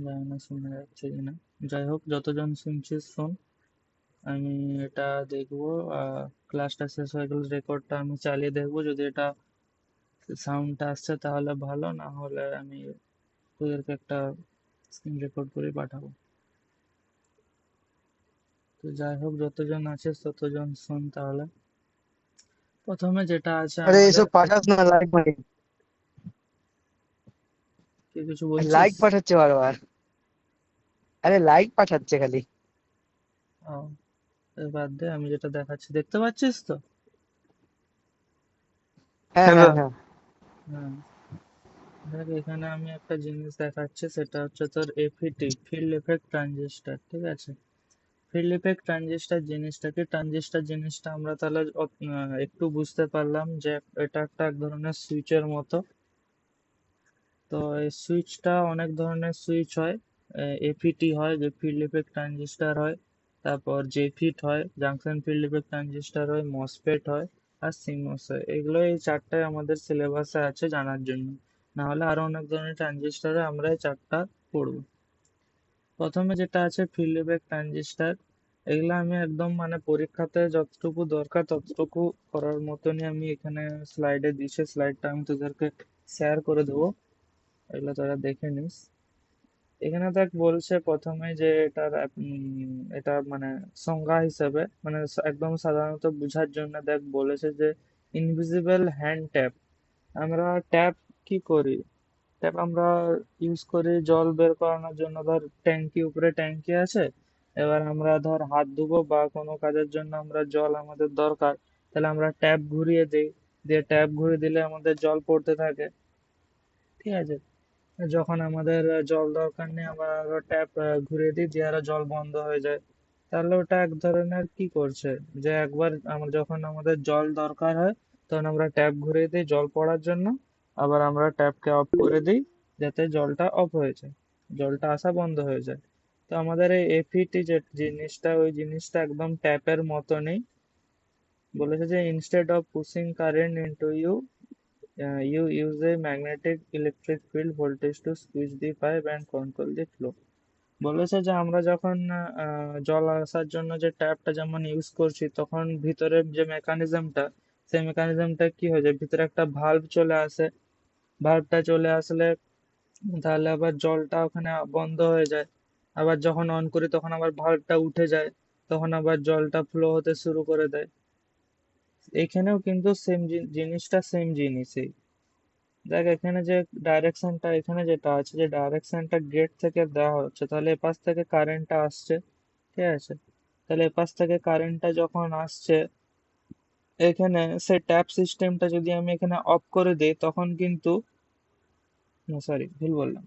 জানি না শোনা যাচ্ছে কিনা। যাই হোক, যতজন শুনছিস শোন। আমি এটা দেখবো। ক্লাসটা শেষ হয়ে গেলে রেকর্ডটা আমি চালিয়ে দেখবো, যদি এটা সাউন্ডটা আসছে তাহলে ভালো, না হলে আমি তোদেরকে একটা স্ক্রিন রেকর্ড করে পাঠাবো। তো যাই হোক, যতজন আছিস ততজন শোন তাহলে। প্রথমে যেটা আছে আরে আমাদের এসব পাঠাস না, লাইক মারি। কি কিছু বলছিস? লাইক পাঠাচ্ছে বারবার। আরে লাইক পাঠাচ্ছে খালি। ও, এ বাদ দে, আমি যেটা দেখাচ্ছি দেখতে পাচ্ছিস তো? হ্যাঁ হ্যাঁ হ্যাঁ। হ্যাঁ, দেখ এখানে আমি একটা জিনিস দেখাচ্ছি, সেটা হচ্ছে তোর এফইটি, ফিল্ড ইফেক্ট ট্রানজিস্টর, ঠিক আছে? ফিল্ড ইফেক্ট ট্রানজিস্টর জিনিসটা কি? ট্রানজিস্টর জিনিসটা আমরা তাহলে একটু বুঝতে পারলাম যে এটা একটা এক ধরনের সুইচের মতো। তো এই সুইচটা অনেক ধরনের সুইচ হয়। এফইটি হয়, যে ফিল্ড ইফেক্ট ট্রানজিস্টর হয়। তারপর জেফিট হয়, জাংশন ফিল্ড ইফেক্ট ট্রানজিস্টর হয়, মসফেট হয়, আর সিমস হয়। এগুলো এই চারটায় আমাদের সিলেবাসে আছে জানার জন্য। না হলে আরো অনেক ধরনের ট্রানজিস্টরে আমরা এই চারটা পড়বো। প্রথমে যেটা আছে ফিল্ড ইফেক্ট ট্রানজিস্টর। এগুলো আমি একদম মানে পরীক্ষাতে যতটুকু দরকার ততটুকু করার মতনই আমি এখানে স্লাইডে দিয়েছি। স্লাইডটা আমি তোদেরকে শেয়ার করে দেবো, এগুলো তোরা দেখে নিস। এখানে দেখ বলছে প্রথমে যে এটা মানে সংজ্ঞা হিসেবে, মানে একদম সাধারণত বোঝার জন্য দেখ বলেছে যে ইনভিজিবল হ্যান্ড ট্যাপ। আমরা ট্যাপ কি করি? ট্যাপ আমরা ইউজ করি জল বের করানোর জন্য। ধর ট্যাঙ্কি, উপরে ট্যাঙ্কি আছে, এবার আমরা ধর হাত ধুবো বা কোনো কাজের জন্য আমরা জল আমাদের দরকার, তাহলে আমরা ট্যাপ ঘুরিয়ে দিই। দিয়ে ট্যাপ ঘুরিয়ে দিলে আমাদের জল পড়তে থাকে, ঠিক আছে? যখন আমাদের জল দরকার নেই, আমরা আরো ট্যাপ ঘুরিয়ে দিই, দিয়ে আরো জল বন্ধ হয়ে যায়। তাহলে ওটা এক ধরনের কি করছে, যে একবার আমরা যখন আমাদের জল দরকার হয় তখন আমরা ট্যাপ ঘুরিয়ে দিই জল পড়ার জন্য, আবার আমরা ট্যাপকে অফ করে দিই যাতে জলটা অফ হয়ে যায়, জলটা আসা বন্ধ হয়ে যায়। তো আমাদের এই এফইটি যে জিনিসটা, ওই জিনিসটা একদম ট্যাপের মতনই। বলেছে যে instead of pushing current into you, you use a magnetic electric field voltage to switch the pipe and control the flow. বলেছে যে আমরা যখন জল আসার জন্য যে ট্যাপটা যেমন ইউজ করছি, তখন ভিতরের যে মেকানিজমটা, সেই মেকানিজমটা কি হয়ে যায়, ভিতরে একটা ভালভ চলে আসে। ভালভটা চলে আসলে তাহলে আবার জলটা ওখানে বন্ধ হয়ে যায়। আবার যখন অন করি তখন আবার ভালভটা উঠে যায়, তখন আবার জলটা ফ্লো হতে শুরু করে দেয়। এখানেও কিন্তু সেম জিনিসটা, সেম জিনিসই। দেখ এখানে যে ডাইরেকশনটা, এখানে যেটা আছে যে ডাইরেকশনটা গেট থেকে দেওয়া হচ্ছে, তাহলে এপাশ থেকে কারেন্টটা আসছে, ঠিক আছে? তাহলে এপাশ থেকে কারেন্টটা যখন আসছে, এখানে সে ট্যাপ সিস্টেমটা যদি আমি এখানে অফ করে দিই তখন কিন্তু, না সরি ভুল বললাম,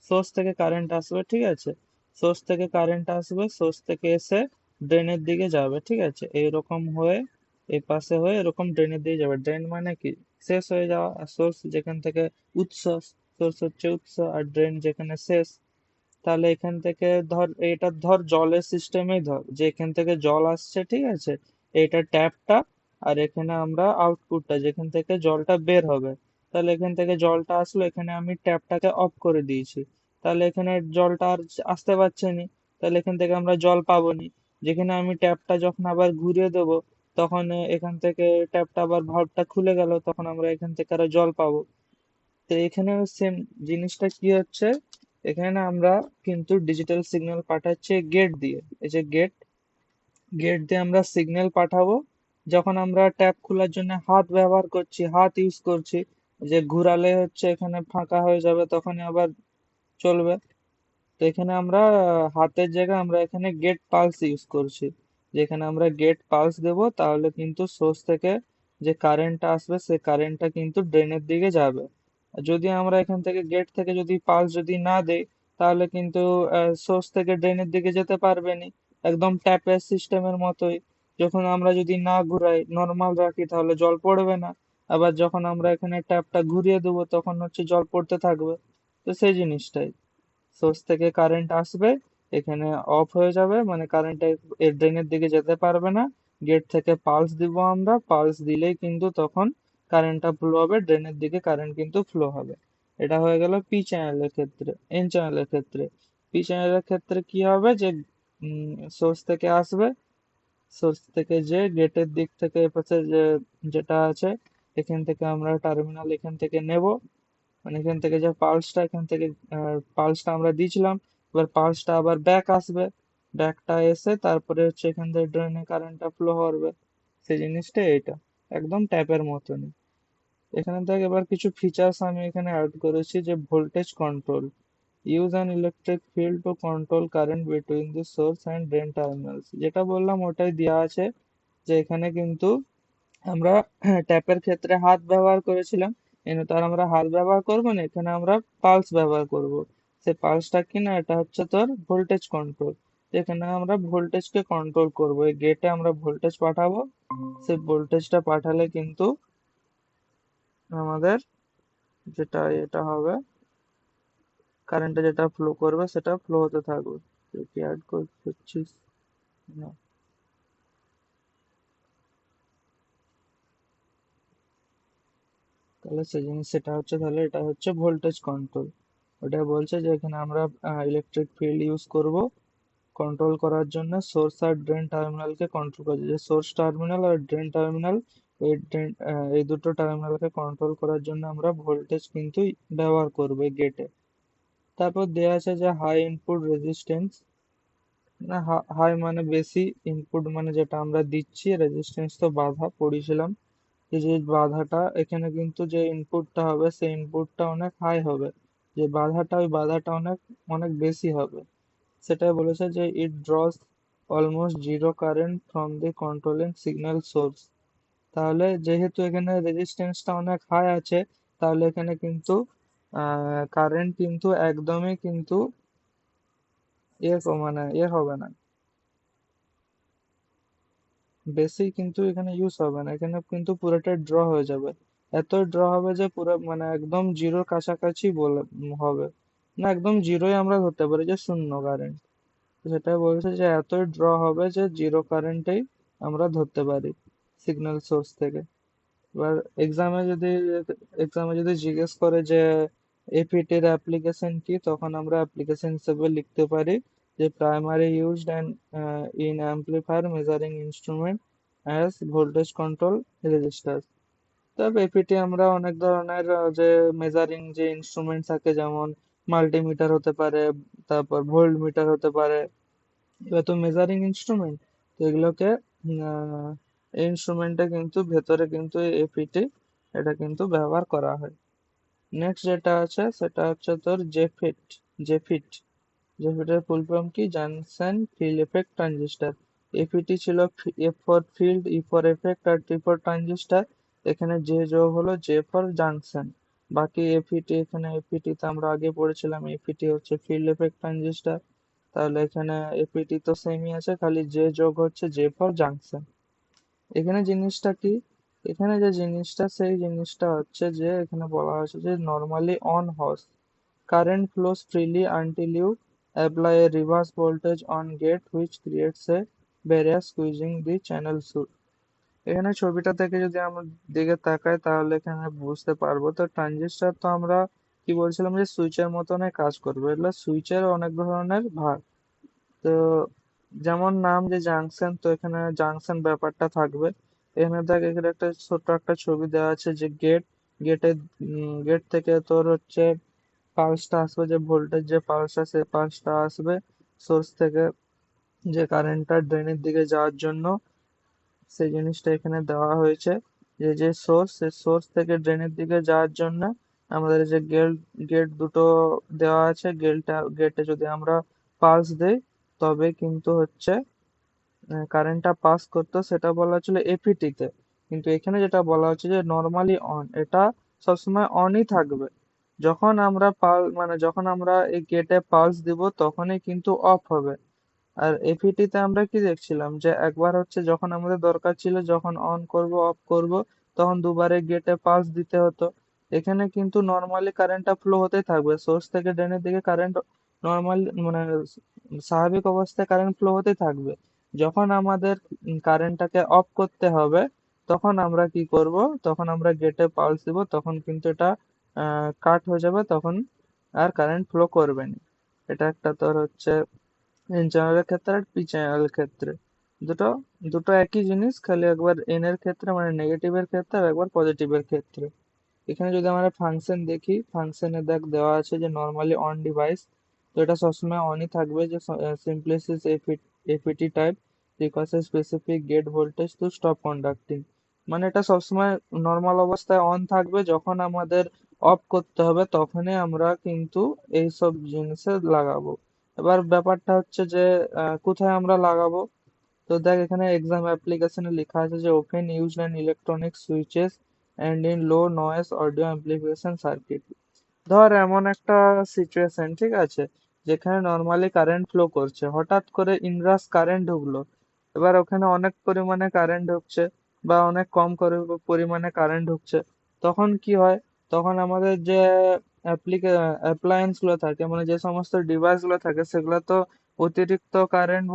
সোর্স থেকে কারেন্ট আসবে, ঠিক আছে? সোর্স থেকে কারেন্ট আসবে, সোর্স থেকে এসে ড্রেনের দিকে যাবে, ঠিক আছে? এইরকম হয়ে এই পাশে হয়ে এরকম ড্রেনের দিকে যাবে। ড্রেন মানে কি? শেষ হয়ে যাওয়া। আর সোর্স যেখান থেকে উৎস, সোর্স হচ্ছে উৎস, আর ড্রেন যেখানে শেষ। তাহলে এখান থেকে ধর, এটা ধর জলের সিস্টেমেই ধর, যে এখান থেকে জল আসছে, ঠিক আছে? এটা ট্যাপটা, আর এখানে আমরা আউটপুটটা যেখান থেকে জলটা বের হবে। তাহলে এখান থেকে জলটা আসলো, এখানে আমি ট্যাপটাকে অফ করে দিয়েছি, তাহলে এখানে জলটা আর আসতে পারছে না। তাহলে এখান থেকে আমরা জল পাবো নি। যেখানে আমি ট্যাপটা যখন আবার ঘুরিয়ে দেবো, তখন এখান থেকে ট্যাপটা আবার ভালভটা খুলে গেল, তখন আমরা এখান থেকে আরো জল পাবো। তো এখানেও সেম জিনিসটা কি হচ্ছে, এখানে আমরা কিন্তু ডিজিটাল সিগন্যাল পাঠাচ্ছি গেট দিয়ে। এই যে গেট, গেট দিয়ে আমরা সিগন্যাল পাঠাবো। যখন আমরা ট্যাপ খোলার জন্য হাত ব্যবহার করছি, হাত ইউজ করছি, যে ঘুরালে হচ্ছে এখানে ফাঁকা হয়ে যাবে, তখনই আবার চলবে। তো এখানে আমরা হাতের জায়গায় আমরা এখানে গেট পালস ইউজ করছি। যেখানে আমরা গেট পালস দেব, তাহলে কিন্তু সোর্স থেকে যে কারেন্টটা আসবে সেই কারেন্টটা কিন্তু ড্রেনের দিকে যাবে। আর যদি আমরা এখান থেকে গেট থেকে যদি পালস যদি না দেই, তাহলে কিন্তু সোর্স থেকে ড্রেনের দিকে যেতে পারবে না। একদম ট্যাপের সিস্টেমের মতোই। যখন আমরা যদি না ঘুরাই, নর্মাল রাখি, তাহলে জল পড়বে না। আবার যখন আমরা এখানে ট্যাপটা ঘুরিয়ে দেবো তখন হচ্ছে জল পড়তে থাকবে। তো সেই জিনিসটাই, সোর্স থেকে কারেন্ট আসবে, এখানে অফ হয়ে যাবে, মানে কারেন্টটা এর ড্রেনের দিকে যেতে পারবে না। গেট থেকে পালস দিব, আমরা পালস দিলেই কিন্তু তখন কারেন্টটা ফ্লো হবে, ড্রেনের দিকে কারেন্ট কিন্তু ফ্লো হবে। এটা হয়ে গেল পি চ্যানেলের ক্ষেত্রে। এন চ্যানেলের ক্ষেত্রে পি চ্যানেলের ক্ষেত্রে কি হবে যে সোর্স থেকে আসবে, সোর্স থেকে যে গেটের দিক থেকে এপাশে যে যেটা আছে এখান থেকে আমরা টার্মিনাল এখান থেকে নেব, মানে এখান থেকে যে পালসটা এখান থেকে পালসটা আমরা দিয়েছিলাম, এবার পালসটা আবার ব্যাক আসবে, ব্যাকটা এসে তারপরে হচ্ছে এখান থেকে ড্রেনে কারেন্টটা ফ্লো করবে। সেই জিনিসটা এইটা একদম ট্যাপের মতনই। এখানে দেখ এবার কিছু ফিচার্স আমি এখানে অ্যাড করেছি, যে voltage control, use an electric field to control current between the source and drain terminals, যেটা বললাম ওটাই দেওয়া আছে। যে এখানে কিন্তু আমরা ট্যাপের ক্ষেত্রে হাত ব্যবহার করেছিলাম, এখানে তো আর আমরা হাত ব্যবহার করবো না, এখানে আমরা পালস ব্যবহার করব। সেই পালসটা কি না, এটা হচ্ছে তোর ভোল্টেজ কন্ট্রোল। এখানে আমরা ভোল্টেজকে কন্ট্রোল করব, এই গেটে আমরা ভোল্টেজ পাঠাবো, সেই ভোল্টেজটা পাঠালে কিন্তু আমাদের যেটা এটা হবে, কারেন্টে যেটা ফ্লো করবে সেটা ফ্লো হতে থাকবে। তুই কি অ্যাড করছিস না? তাহলে সেই জিনিস সেটা হচ্ছে, তাহলে এটা হচ্ছে ভোল্টেজ কন্ট্রোল। ওটা বলছে যে এখানে আমরা ইলেকট্রিক ফিল্ড ইউজ করব কন্ট্রোল করার জন্য সোর্স আর ড্রেন টার্মিনালকে কন্ট্রোল করার, যে সোর্স টার্মিনাল আর ড্রেন টার্মিনাল, এই ড্রেন এই দুটো টার্মিনালকে কন্ট্রোল করার জন্য আমরা ভোল্টেজ কিন্তু ব্যবহার করব এই গেটে। তারপর দেয়া আছে যে হাই ইনপুট রেজিস্ট্যান্স, না হাই মানে বেশি, ইনপুট মানে যেটা আমরা দিচ্ছি, রেজিস্ট্যান্স তো বাধা পড়েছিলাম, এই যে বাধাটা এখানে কিন্তু যে ইনপুটটা হবে সেই ইনপুটটা অনেক হাই হবে, যে বাধাটা ওই বাধাটা অনেক অনেক বেশি হবে। সেটাই বলেছে যে it draws almost zero current from the controlling signal source. তাহলে যেহেতু এখানে রেজিস্ট্যান্সটা অনেক হাই আছে, তাহলে এখানে কিন্তু কারেন্ট কিন্তু একদমই কিন্তু মানে হবে না, বেশি কিন্তু এখানে ইউজ হবে না, এখানে কিন্তু পুরোটা ড্র হয়ে যাবে। এত ড্র হবে যে পুরো মানে একদম জিরোর কাছাকাছি বলে হবে, না একদম জিরোই আমরা ধরতে পারি যে শূন্য কারেন্ট। সেটা বলছে যে এতই ড্র হবে যে জিরো কারেন্টেই আমরা ধরতে পারি সিগন্যাল সোর্স থেকে। এবার এক্সামে যদি জিজ্ঞেস করে যে এপিটি এর অ্যাপ্লিকেশন কি, তখন আমরা অ্যাপ্লিকেশন হিসেবে লিখতে পারি যে primary used and in amplifier measuring instrument as voltage control register. তবে এপিটি আমরা অনেক ধরনের যে মেজারিং যে ইনস্ট্রুমেন্ট থাকে, যেমন মাল্টিমিটার হতে পারে, তারপর ভোল্ট মিটার হতে পারে, এগুলো তো মেজারিং ইনস্ট্রুমেন্ট। তো এগুলোকে এই ইনস্ট্রুমেন্টে কিন্তু ভেতরে কিন্তু এপিটি এটা কিন্তু ব্যবহার করা হয়। নেক্সট যেটা আছে সেটা হচ্ছে তোর জেফিট। জেফিট জেফিটের ফুল ফর্ম কি, junction field effect transistor. FET ছিল F for field, E for effect আর টি ফর ট্রানজিস্টার। এখানে জে যোগ হলো জে ফর জাংশন। বাকি এফইটি, এখানে এফইটি তে আমরা আগে পড়েছিলাম এফইটি হচ্ছে ফিল্ড এফেক্ট ট্রানজিস্টার, তাহলে এখানে এফইটি তো সেমই আছে, খালি জে যোগ হচ্ছে জে ফর জাংশন। এখানে জিনিসটা কি, এখানে যে জিনিসটা সেই জিনিসটা হচ্ছে যে এখানে বলা হয়েছে যে নর্মালি অন হস current flows freely until you apply a reverse voltage on gate which creates a barrier squeezing the channel suit. এখানে ছবিটা থেকে যদি আমরা দিকে তাকাই তাহলে এখানে বুঝতে পারবো, তো ট্রানজিস্টর তো আমরা কি বলছিলাম যে সুইচের মতনই কাজ করবে, এগুলো সুইচের অনেক ধরনের ভাগ। তো যেমন নাম যে জাংশন, তো এখানে জাংশন ব্যাপারটা থাকবে। এখানে দেখ এখানে একটা ছোট্ট একটা ছবি দেওয়া আছে যে গেটের গেট থেকে তোর হচ্ছে পালসটা আসবে, যে ভোল্টেজ যে পালসটা সেই পালসটা আসবে সোর্স থেকে, যে কারেন্টটা ড্রেনের দিকে যাওয়ার জন্য সেই জিনিসটা এখানে দেওয়া হয়েছে। যে সোর্স, সেই সোর্স থেকে ড্রেনের দিকে যাওয়ার জন্য আমাদের যে গেট দুটো দেওয়া আছে, গেটে যদি আমরা পালস দেই তবে কিন্তু হচ্ছে কারেন্টটা পাস করতো, সেটা বলা হচ্ছিল এপিটি তে। কিন্তু এখানে যেটা বলা হচ্ছে যে নর্মালি অন, এটা সবসময় অনই থাকবে। যখন আমরা মানে যখন আমরা এই গেটে পালস দিব তখনই কিন্তু অফ হবে। আর এপিটি তে আমরা কি দেখছিলাম যে একবার হচ্ছে যখন আমাদের দরকার ছিল, যখন অন করব অফ করব তখন দুবারে গেটে পালস দিতে হতো। এখানে কিন্তু নর্মালি কারেন্টটা ফ্লো হতে থাকবে, সোর্স থেকে ড্রেনের দিকে কারেন্ট নর্মাল মানে স্বাভাবিক অবস্থায় কারেন্ট ফ্লো হতে থাকবে। যখন আমাদের কারেন্টটাকে অফ করতে হবে তখন আমরা কি করব, তখন আমরা গেটে পালস দিব, তখন কিন্তু এটা কাট হয়ে যাবে, তখন আর কারেন্ট ফ্লো করবে না। এটা একটা তোর হচ্ছে এন চ্যানেলের ক্ষেত্রে আর পি চ্যানেলের ক্ষেত্রে। দুটো দুটো একই জিনিস, খালি একবার এন এর ক্ষেত্রে মানে নেগেটিভের ক্ষেত্রে আর একবার পজিটিভের ক্ষেত্রে। এখানে যদি আমরা ফাংশন দেখি, ফাংশনে দেখ দেওয়া আছে যে নর্মালি অন ডিভাইস, তো এটা সবসময় অনই থাকবে, যে সিম্পলিসিস FET type requires specific gate voltage to stop conducting. মানে এটা সবসময় নর্মাল অবস্থায় অন থাকবে, যখন আমাদের অফ করতে হবে তখনই আমরা কিন্তু এইসব জিনিসে লাগাবো। এবার ব্যাপারটা হচ্ছে যে কোথায় আমরা লাগাবো। তো দেখ এখানে এক্সাম অ্যাপ্লিকেশনে লেখা আছে যে open used an electronic switches and in low noise audio amplification circuit. ধর এমন একটা সিচুয়েশন, ঠিক আছে, যেখানে নর্মালি কারেন্ট ফ্লো করছে, হঠাৎ করে ইনরাস কারেন্ট ঢুকলো। এবার ওখানে অনেক পরিমাণে কারেন্ট ঢুকছে বা অনেক কম করে পরিমাণে কারেন্ট ঢুকছে। তখন কি হয়, তখন আমাদের যে অ্যাপ্লায়েন্স গুলো থাকে, মানে যে সমস্ত ডিভাইস গুলো থাকে, সেগুলো তো অতিরিক্ত কারেন্ট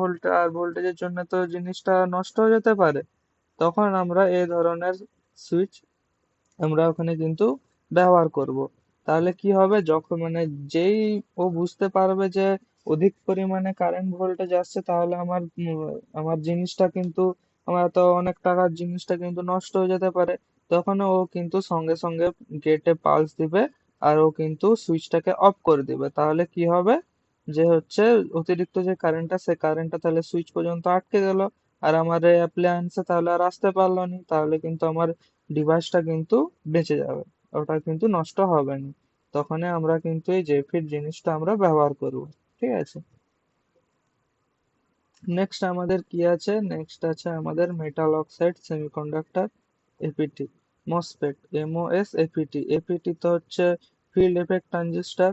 ভোল্টেজের জন্য তো জিনিসটা নষ্ট হয়ে যেতে পারে। তখন আমরা এই ধরনের সুইচ আমরা ওখানে কিন্তু ব্যবহার করব। তাহলে কি হবে, যখন মানে যেই ও বুঝতে পারবে যে অধিক পরিমাণে কারেন্ট ভোল্টেজ আসছে, তাহলে আমার জিনিসটা কিন্তু, আমার তো অনেক টাকার জিনিসটা কিন্তু নষ্ট হয়ে যেতে পারে। তখন ও কিন্তু সঙ্গে সঙ্গে গেটে পালস দিবে, আর ও কিন্তু সুইচটাকে অফ করে দিবে। তাহলে কি হবে, যে হচ্ছে অতিরিক্ত যে কারেন্টটা, সে কারেন্টটা তাহলে সুইচ পর্যন্ত আটকে গেল, আর আমার এই অ্যাপ্লায়েন্সে তাহলে আর আসতে পারলো না। তাহলে কিন্তু আমার ডিভাইসটা কিন্তু বেঁচে যাবে, ওটা কিন্তু নষ্ট হবে না। তখনই আমরা কিন্তু এই জেফির জিনিসটা আমরা ব্যবহার করব। ঠিক আছে, নেক্সট আমাদের কি আছে, নেক্সট আছে আমাদের metal oxide semiconductor FET MOSFET, MOS FET. FET তো হচ্ছে ফিল্ড এফেক্ট ট্রানজিস্টর।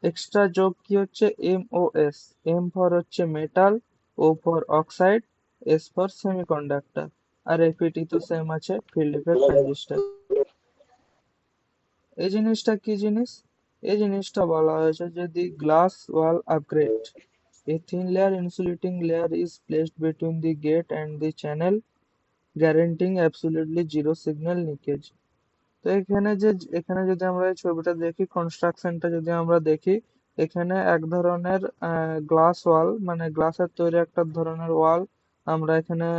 এক্সট্রা যোগ কি হচ্ছে এমওএস, এম ফর হচ্ছে metal, O for oxide, S for semiconductor. আর এপিটি তো সেম আছে, ফিল্ড এফেক্ট ট্রানজিস্টর। এই জিনিসটা কি জিনিস, এই জিনিসটা বলা হয়েছে যে the glass wall upgrade, a thin layer insulating layer is placed between the gate and the channel, guaranteeing absolutely zero signal leakage. তো এখানে যদি আমরা এই ছবিটা দেখি, কনস্ট্রাকশনটা যদি আমরা দেখি, এখানে এক ধরনের গ্লাস ওয়াল, মানে গ্লাসের তৈরি একটা ধরনের ওয়াল আমরা এখানে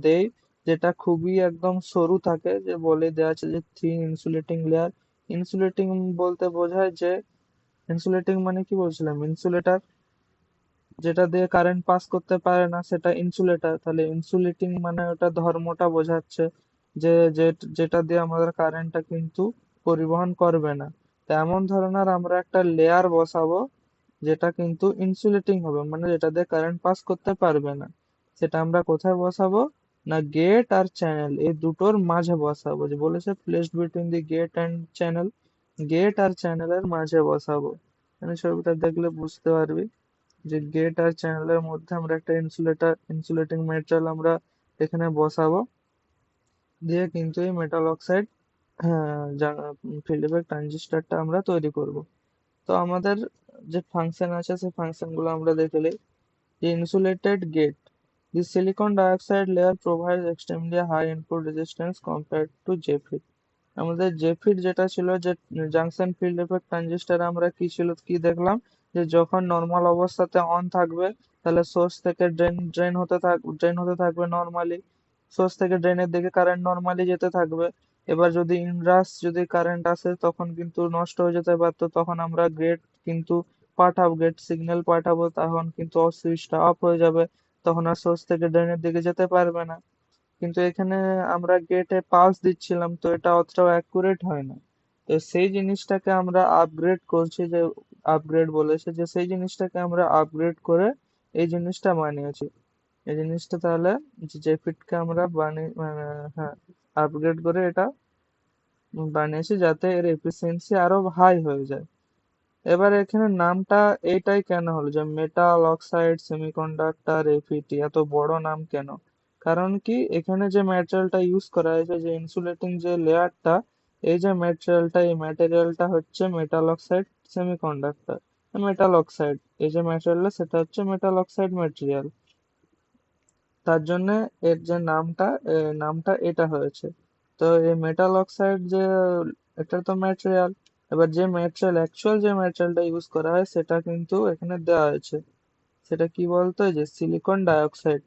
দেই, যেটা খুবই একদম সরু থাকে, যে বলে দেওয়া আছে যে থিন ইনসুলেটিং লেয়ার। ইনসুলেটিং বলতে বোঝায় যে, ইনসুলেটিং মানে কি বলছিলাম, ইনসুলেটর, যেটা দিয়ে কারেন্ট পাস করতে পারে না সেটা ইনসুলেটর। তাহলে ইনসুলেটিং মানে ওটা ধর্মটা বোঝাচ্ছে, যেটা দিয়ে আমাদের কারেন্টটা কিন্তু পরিবহন করবে না। তো এমন ধরনের আমরা একটা লেয়ার বসাবো, যেটা কিন্তু ইনসুলেটিং হবে, মানে যেটা দিয়ে কারেন্ট পাস করতে পারবে না। সেটা আমরা কোথায় বসাবো, না গেট আর চ্যানেল এই দুটোর মাঝে বসাবো, যে বলেছে placed between the gate and channel, gate আর চ্যানেলের মাঝে বসাবো। মানে ছবিটা দেখলে বুঝতে পারবি যে গেট আর চ্যানেলের মধ্যে আমরা একটা ইনসুলেটিং মেটেরিয়াল আমরা এখানে বসাবো, দিয়ে কিন্তু এই মেটাল অক্সাইড ফিল্ড এফেক্ট ট্রানজিস্টরটা আমরা তৈরি করব। তো আমাদের যে ফাংশন আছে, সেই ফাংশন গুলো আমরা দেখে নিই। The insulated gate. The silicon dioxide layer provides extremely high input resistance compared to JFET. আমাদের জেফির যেটা ছিল, যে জাংশন ফিল্ড এফেক্ট ট্রানজিস্টার, আমরা কি ছিল কি দেখলাম, যে যখন নর্মাল অবস্থাতে অন থাকবে, তাহলে সোর্স থেকে ড্রেন হতে থাকবে নর্মালি, সোর্স থেকে ড্রেনের দিকে কারেন্ট নর্মালি যেতে থাকবে। এবার যদি ইনরাস যদি কারেন্ট আসে, তখন কিন্তু নষ্ট হয়ে যেতে পারতো, তখন আমরা গেট সিগন্যাল পাঠাবো, তখন কিন্তু সুইচটা অফ হয়ে যাবে, তখন আর সোর্স থেকে ড্রেনের দিকে যেতে পারবে না। কিন্তু এখানে আমরা গেটে পালস দিচ্ছিলাম, তো এটা অতটাও অ্যাকুরেট হয় না। তো সেই জিনিসটাকে আমরা আপগ্রেড করছি, যে আপগ্রেড বলেছে, যে সেই জিনিসটাকে আমরা আপগ্রেড করে এই জিনিসটা বানিয়েছি। এই জিনিসটা তাহলে যে ফিটকে আমরা বানিয়ে হ্যাঁ, আপগ্রেড করে এটা বানিয়েছি, যাতে এর এফিসিয়েন্সি আরো হাই হয়ে যায়। এবার এখানে নামটা এইটাই কেন হলো, যে মেটাল অক্সাইড সেমিকন্ডাক্টর এফইটি, এত বড় নাম কেন? কারণ কি, এখানে যে ম্যাটেরিয়ালটা ইউজ করা হয়েছে, যে ইনসুলেটিং যে লেয়ারটা, এই ম্যাটেরিয়ালটা হচ্ছে metal oxide semiconductor. Metal oxide, এই যে ম্যাটেরিয়ালটা, সেটা হচ্ছে মেটাল অক্সাইড ম্যাটেরিয়াল। তার জন্য এর যে নামটা এটা হয়েছে। তো এই মেটাল অক্সাইড যে, এটা তো ম্যাটেরিয়াল, এবার যে ম্যাটেরিয়াল, অ্যাকচুয়াল যে ম্যাটেরিয়ালটা ইউজ করা হয় সেটা কিন্তু এখানে দেওয়া আছে। সেটা কি বলতো, এই যে সিলিকন ডাইঅক্সাইড।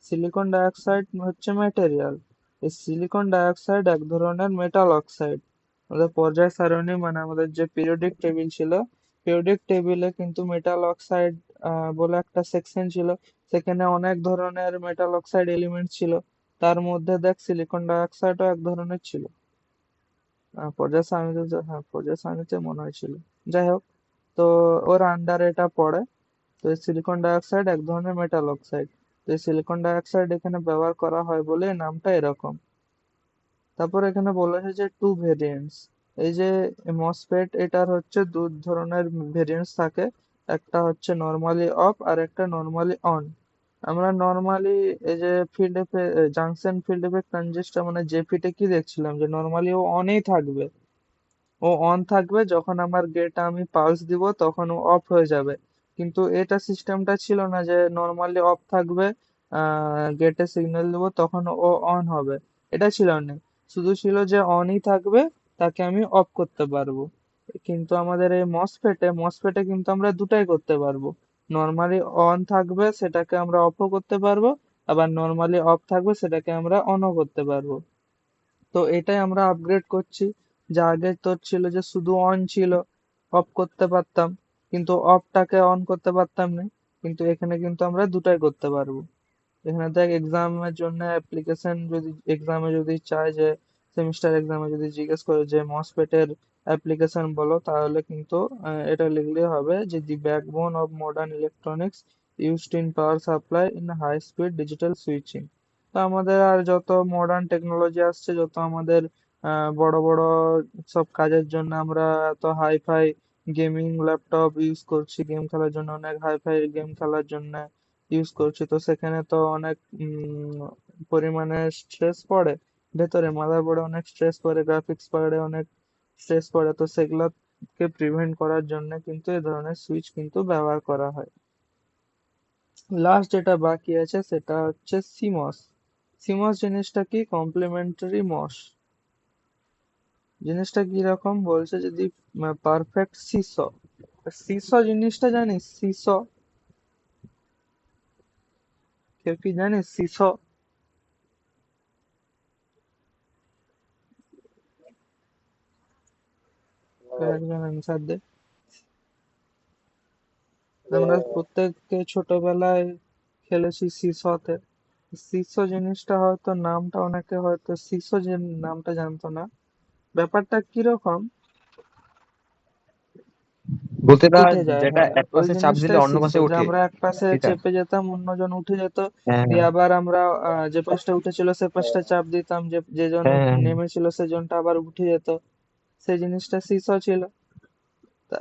সিলিকন ডাইঅক্সাইড হচ্ছে ম্যাটেরিয়াল। এই সিলিকন ডাইঅক্সাইড এক ধরনের মেটাল অক্সাইড। আমাদের পর্যায় সারণী মানে আমাদের যে পিরিয়ডিক টেবিল ছিল, পিরিয়ডিক টেবিলে কিন্তু মেটাল অক্সাইড বলে একটা সেকশন ছিল। সেখানে অনেক ধরনের মেটাল অক্সাইড এলিমেন্ট ছিল। তার মধ্যে দেখ সিলিকন ডাইঅক্সাইডও এক ধরনের ছিল। পর্যায় সারণীতে হ্যাঁ, পর্যায় সারণীতে মনে হয়েছিল। যাই হোক, তো ওর আন্ডারে এটা পড়ে। তো এই সিলিকন ডাইঅক্সাইড এক ধরনের মেটাল অক্সাইড। তো এই সিলিকন ডাইঅক্সাইড এখানে ব্যবহার করা হয় বলে এই নামটা এরকম। তারপর এখানে বলেছে যে টু ভেরিয়েন্টস। এই যে মসফেট, এটার হচ্ছে দু ধরনের ভেরিয়েন্টস থাকে। একটা হচ্ছে নর্মালি অফ আর একটা নর্মালি অন। আমরা নর্মালি এই যে field effect, junction field effect transistor মানে জেফিটে কি দেখছিলাম, যে নর্মালি ও অনেই থাকবে। ও অন থাকবে, যখন আমার গেটে আমি পালস দিব তখন ও অফ হয়ে যাবে। কিন্তু এটা সিস্টেমটা ছিল না যে নর্মালি অফ থাকবে, গেটে সিগন্যাল দেবো তখন ও অন হবে। এটা ছিল না, শুধু ছিল যে অনই থাকবে, তাকে আমি অফ করতে পারবো। কিন্তু আমাদের এই মসফেটে কিন্তু আমরা দুটাই করতে পারবো। নর্মালি অন থাকবে, সেটাকে আমরা অফও করতে পারবো। আবার নর্মালি অফ থাকবে, সেটাকে আমরা অনও করতে পারবো। তো এটাই আমরা আপগ্রেড করছি। যা আগে তোর ছিল যে শুধু অন ছিল, অফ করতে পারতাম, কিন্তু অফটাকে অন করতে পারতাম না। কিন্তু এখানে কিন্তু আমরা দুটাই করতে পারবো। এখানে দেখ, এক্সামের জন্য অ্যাপ্লিকেশন যদি এক্সামে যদি চায় যে সেমিস্টার এক্সামে যদি জিজ্ঞেস করে যে মসফেটের অ্যাপ্লিকেশন বলো, তাহলে কিন্তু এটা লিখলে হবে যে the backbone of modern electronics used in power supply in high speed digital switching. তো আমাদের আর যত মডার্ন টেকনোলজি আসছে, যত আমাদের বড় বড় সব কাজের জন্য আমরা এত hi fi gaming laptop use করছি, গেম খেলার জন্য অনেক হাই ফাই গেম খেলার জন্য ইউজ করছি। তো সেখানে তো অনেক পরিমাণে স্ট্রেস পড়ে, ভেতরে মাদারবোর্ডে অনেক স্ট্রেস পড়ে, গ্রাফিক্স কার্ডে অনেক স্ট্রেস পড়ে। তো সেগুলোকে প্রিভেন্ট করার জন্য কিন্তু এই ধরনের সুইচ কিন্তু ব্যবহার করা হয়। লাস্ট যেটা বাকি আছে সেটা হচ্ছে সিমস। সিমস জিনিসটা কি? কমপ্লিমেন্টারি মস। জিনিসটা কি রকম বলছে, যদি পারফেক্ট সিস, সিস জিনিসটা জানিস? সিস, কেউ কি জানিস সিস? কেউ একজন অ্যান্সার দে। আমরা প্রত্যেককে ছোটবেলায় খেলেছি সিসতে। সিসো জিনিসটা হয়তো নামটা অনেকে হয়তো সিসো যে নামটা জানতো না। ব্যাপারটা কিরকম? বলতে না, উঠে যায়, যেটা হ্যাঁ, এক ওই পাশে চাপ দিলে জিনিসটাই অন্য পাশে সিসো, যে ওঠে, আমরা এক পাশে এটা। চেপে যেতাম, অন্যজন উঠে যেত। হ্যাঁ, দিয়ে আবার আমরা যে পাশটা উঠেছিল সে পাশটা চাপ দিতাম, যে যেজন হ্যাঁ, হ্যাঁ, নেমেছিল সেজনটা আবার উঠে যেত। সেই জিনিসটা সিসো ছিল। তা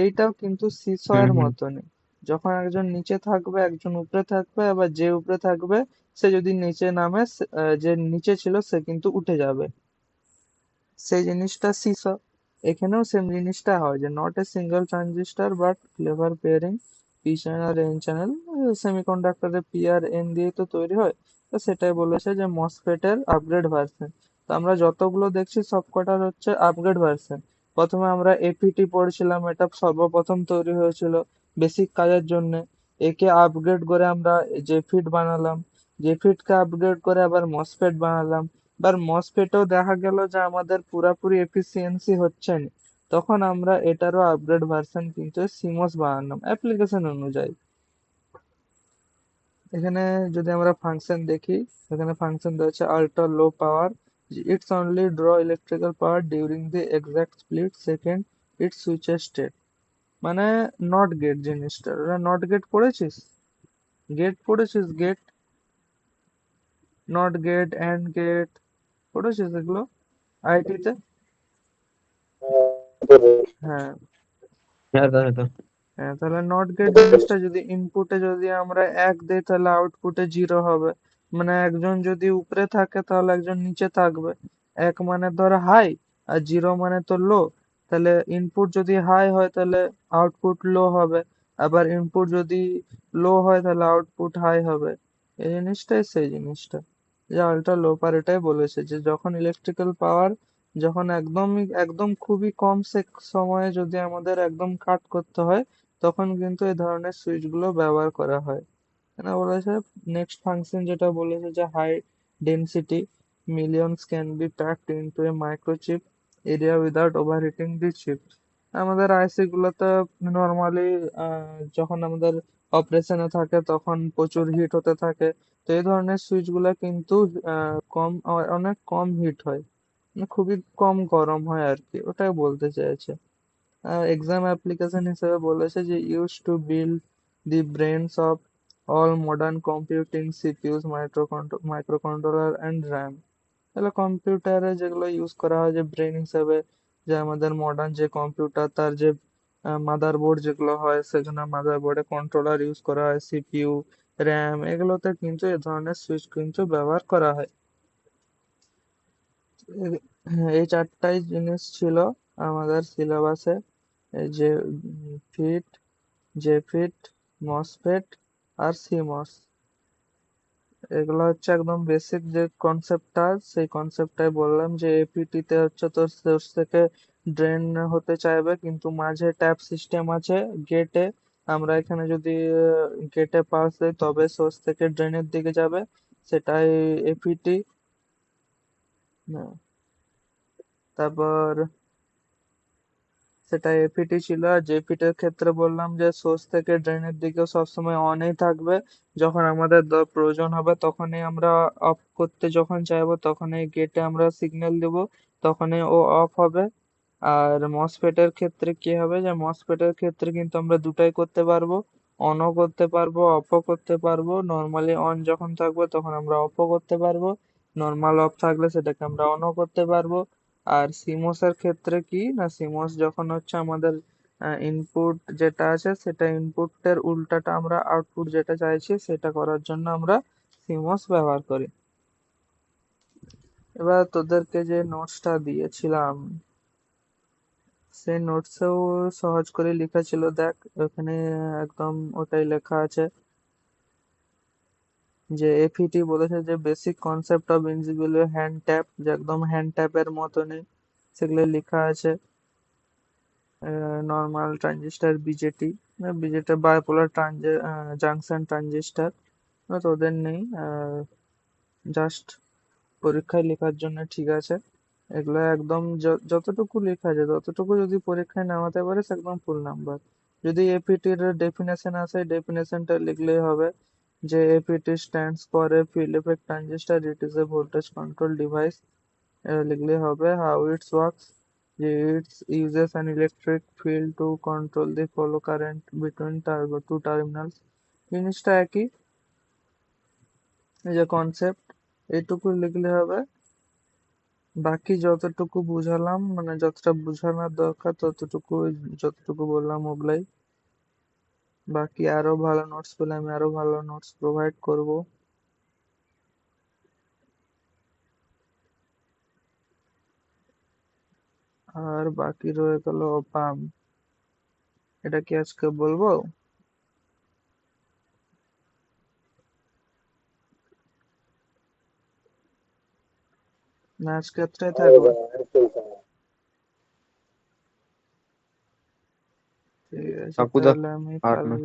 এইটাও কিন্তু সিসো হুম, এর হুম, মতনই। যখন একজন নিচে থাকবে, একজন উপরে থাকবে, আবার যে উপরে থাকবে সে যদি নিচে নামে, যে নিচে ছিল সে কিন্তু উঠে যাবে। সেই জিনিসটা সিসো। এখানেও সেম জিনিসটা হয়, যে not a single transistor but clever pairing, P channel আর এন চ্যানেল। সেমিকন্ডাক্টরের পি আর এন দিয়ে তো তৈরি হয়। তো সেটাই বলেছে যে মসফেটের আপগ্রেড ভার্সন। তো আমরা যতগুলো দেখছি সবকটার হচ্ছে আপগ্রেড ভার্সন। প্রথমে আমরা এপিটি পড়ছিলাম, এটা সর্বপ্রথম তৈরি হয়েছিল বেসিক কাজের জন্য। একে আপগ্রেড করে আমরা জেফিট বানালাম, জেফিটকে আপগ্রেড করে আবার মসফেট বানালাম। এবার মসফেটেও দেখা গেল যে আমাদের পুরাপুরি এফিসিয়েন্সি হচ্ছে না, তখন আমরা এটারও আপগ্রেড ভার্সন কিন্তু সিমস বানালাম অ্যাপ্লিকেশন অনুযায়ী। এখানে যদি আমরা ফাংশন দেখি, এখানে ফাংশন দেওয়া হচ্ছে ultra low power, it's only draw electrical power during the exact split second it switches state. মানে নট গেট জিনিসটা, ওরা নট গেট পড়েছিস? গেট পড়েছিস? Gate, not gate, and gate পড়েছিস এগুলো আইটিতে? হ্যাঁ। হ্যাঁ, হ্যাঁ, হ্যাঁ, হ্যাঁ, তাহলে নট গেট জিনিসটা যদি ইনপুটে যদি আমরা এক দেই তাহলে আউটপুটে জিরো হবে। মানে একজন যদি উপরে থাকে তাহলে একজন নিচে থাকবে। এক মানে ধর হাই, আর জিরো মানে তো লো। তাহলে ইনপুট যদি হাই হয় তাহলে আউটপুট লো হবে, আবার ইনপুট যদি লো হয় তাহলে আউটপুট হাই হবে। এই জিনিসটাই সেই জিনিসটা, যে আল্ট্রা লো পাওয়ার এটাই বলেছে, যে যখন ইলেকট্রিক্যাল পাওয়ার যখন একদম খুবই কম সময়ে যদি আমাদের একদম কাট করতে হয়, তখন কিন্তু এই ধরনের সুইচ গুলো ব্যবহার করা হয়। এখানে বলেছে নেক্সট ফাংশন যেটা বলেছে যে high density millions can be packed into a microchip area without overheating the chip. আমাদের আইসি গুলোতে নর্মালি যখন আমাদের অপারেশনে থাকে তখন প্রচুর হিট হতে থাকে। তো এই ধরনের সুইচ গুলা কিন্তু অনেক কম হিট হয়, মানে খুবই কম গরম হয় আর কি, ওটাই বলতে চাইছে। এক্সাম অ্যাপ্লিকেশন হিসেবে বলেছে যে use to build the brains of all modern computing CPUs microcontroller and RAM. তাহলে কম্পিউটারে যেগুলো ইউজ করা হয় যে ব্রেন হিসেবে, যে আমাদের মডার্ন যে কম্পিউটার তার যে মাদারবোর্ড যেগুলো হয়, সেখানে মাদারবোর্ডে কন্ট্রোলার ইউজ করা হয়, সিপিইউ, র্যাম, এগুলোতে কিন্তু এ ধরনের সুইচ কিন্তু ব্যবহার করা হয়। এই চারটাই জিনিস ছিল আমাদের সিলেবাসে, এই যে ফিট, জেফিট, মসফেট আর সিমস। এগুলো হচ্ছে একদম বেসিক যে কনসেপ্টটা, সেই কনসেপ্টটাই বললাম যে এপিটি তে হচ্ছে তোর সোর্স থেকে ড্রেন হতে চাইবে, কিন্তু মাঝে ট্যাপ সিস্টেম আছে গেটে। আমরা এখানে যদি গেটে পাস দেই তবে সোর্স থেকে ড্রেনের দিকে যাবে, সেটাই এপিটি। তারপর সেটা এপিটি ছিল। আর জেপিটি এর ক্ষেত্রে বললাম যে সোর্স থেকে ড্রেনের দিকে সবসময় অনই থাকবে, যখন আমাদের প্রয়োজন হবে তখনই আমরা অফ করতে যখন চাইবো তখনই গেটে আমরা সিগন্যাল দেব, তখনই ও অফ হবে। আর মসফেটের ক্ষেত্রে কি হবে যে মসফেটের ক্ষেত্রে কিন্তু আমরা দুটাই করতে পারবো, অনও করতে পারবো অফও করতে পারবো। নর্মালি অন যখন থাকবে তখন আমরা অফও করতে পারবো, নর্মাল অফ থাকলে সেটাকে আমরা অনও করতে পারবো। আর সিমোস এর ক্ষেত্রে কি না, সিমোস যখন হচ্ছে আমাদের ইনপুট যেটা আছে সেটা ইনপুটের উল্টাটা আমরা আউটপুট যেটা চাইছি সেটা করার জন্য আমরা সিমোস ব্যবহার করি। এবার তোদেরকে যে নোটসটা দিয়েছিলাম সেই নোটসেও সহজ করে লেখা ছিল, দেখ ওখানে একদম ওটাই লেখা আছে যে এফইটি বলেছে যে basic concept of invisible hand tap, যে একদম হ্যান্ড ট্যাপের মতনই সেগুলো লেখা আছে। Normal transistor BJD, BJD bipolar junction transistor তো ওদের নেই, জাস্ট পরীক্ষায় লেখার জন্য ঠিক আছে। এগুলো একদম যতটুকু লেখা আছে ততটুকু যদি পরীক্ষায় নামাতে পারিস একদম ফুল নাম্বার। যদি এপিটির ডেফিনেশন আসে ডেফিনেশনটা লিখলেই হবে, যে FET stands for a field effect transistor, it is a voltage control device. লিখলেই হবে। হাউ ইটস ওয়ার্কস, যে its uses an electric field to control the flow current between two terminals। জিনিসটা একই, এই যে কনসেপ্ট, এইটুকু লিখলে হবে। বাকি যতটুকু বুঝালাম, মানে যতটা বুঝানোর দরকার ততটুকু, যতটুকু বললাম ওগুলাই। বাকি আরো ভালো নোটস পেলে আমি আরো ভালো নোটস প্রোভাইড করব। আর বাকি রয়ে গেল পাম, এটা কি আজকে বলবো না আজকে এতটাই থাকবে? ঠিক আছে, কাকুদা তাহলে আমি 8 কাল में।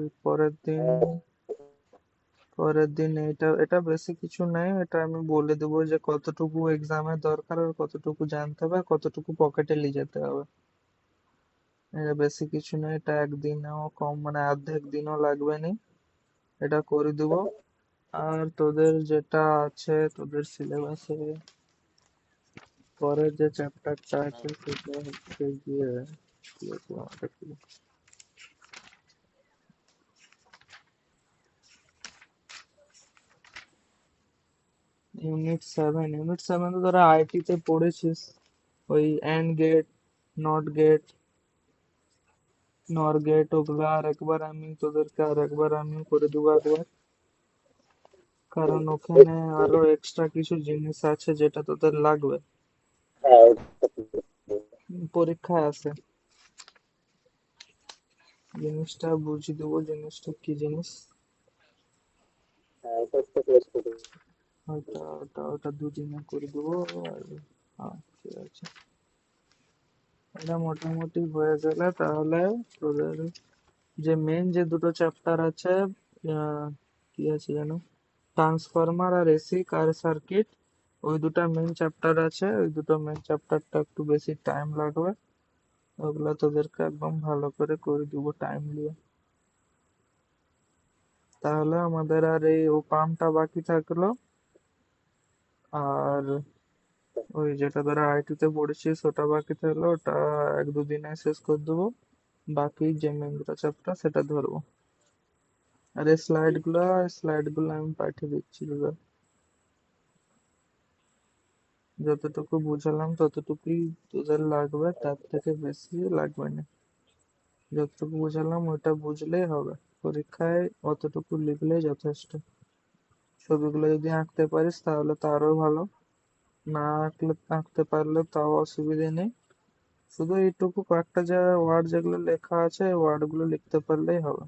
পরের দিন এটা বেশি কিছু নাই, এটা আমি বলে দেবো যে কতটুকু এক্সামের দরকার আর কতটুকু জানতে হবে আর কতটুকু পকেটে নিয়ে যেতে হবে। এটা বেশি কিছু নেই, এটা একদিনও কম, মানে অর্ধেক দিনও লাগবে না, এটা করে দেবো। আর তোদের যেটা আছে তোদের সিলেবাসে পরের যে চ্যাপ্টারটা আছে সেটা হচ্ছে গিয়ে কি আছে আমাদের ইউনিট 7। তো তোরা আইটি তে পড়েছিস, ওই এন্ড গেট, নট গেট, নর গেট, ওগুলো আর একবার আমি করে দেবো একবার, কারণ ওখানে আরো এক্সট্রা কিছু জিনিস আছে যেটা তোদের লাগবে, পরীক্ষায় আসে। জিনিসটা বুঝিয়ে দেবো, জিনিসটা কি জিনিস, ওটা দুদিনে করে দেবো। আর হ্যাঁ ঠিক আছে। এটা মোটামুটি হয়ে গেলে তাহলে তোদের যে মেন যে দুটো চ্যাপ্টার আছে, আহ, কি আছে যেন, ট্রান্সফরমার আর এসি কার সার্কিট, ওই দুটো মেন চ্যাপ্টার আছে, ওই দুটো মেন চ্যাপ্টারটা একটু বেশি টাইম লাগবে। ওগুলা তোদেরকে একদম ভালো করে করে দিব টাইম নিয়ে। তাহলে আমাদের আর এই ও পাম্পটা বাকি থাকলো, আর ওই যেটা ধরো আইটি তে পড়েছিস ওটা বাকি থাকলো, ওটা এক দুদিনে শেষ করে দেবো। বাকি যে মেন দুটো চ্যাপ্টার সেটা ধরবো। আর এই স্লাইড গুলো আমি পাঠিয়ে দিচ্ছি তোদের। যতটুকু বুঝালাম ততটুকুই তোদের লাগবে, তার থেকে বেশি লাগবে না। যতটুকু বুঝালাম ওটা বুঝলেই হবে, পরীক্ষায় অতটুকু লিখলেই যথেষ্ট। ছবিগুলো যদি আঁকতে পারিস তাহলে তো আরো ভালো, না আঁকতে পারলে তাও অসুবিধে নেই। শুধু এইটুকু কয়েকটা যা ওয়ার্ড যেগুলো লেখা আছে ওয়ার্ড গুলো লিখতে পারলেই হবে।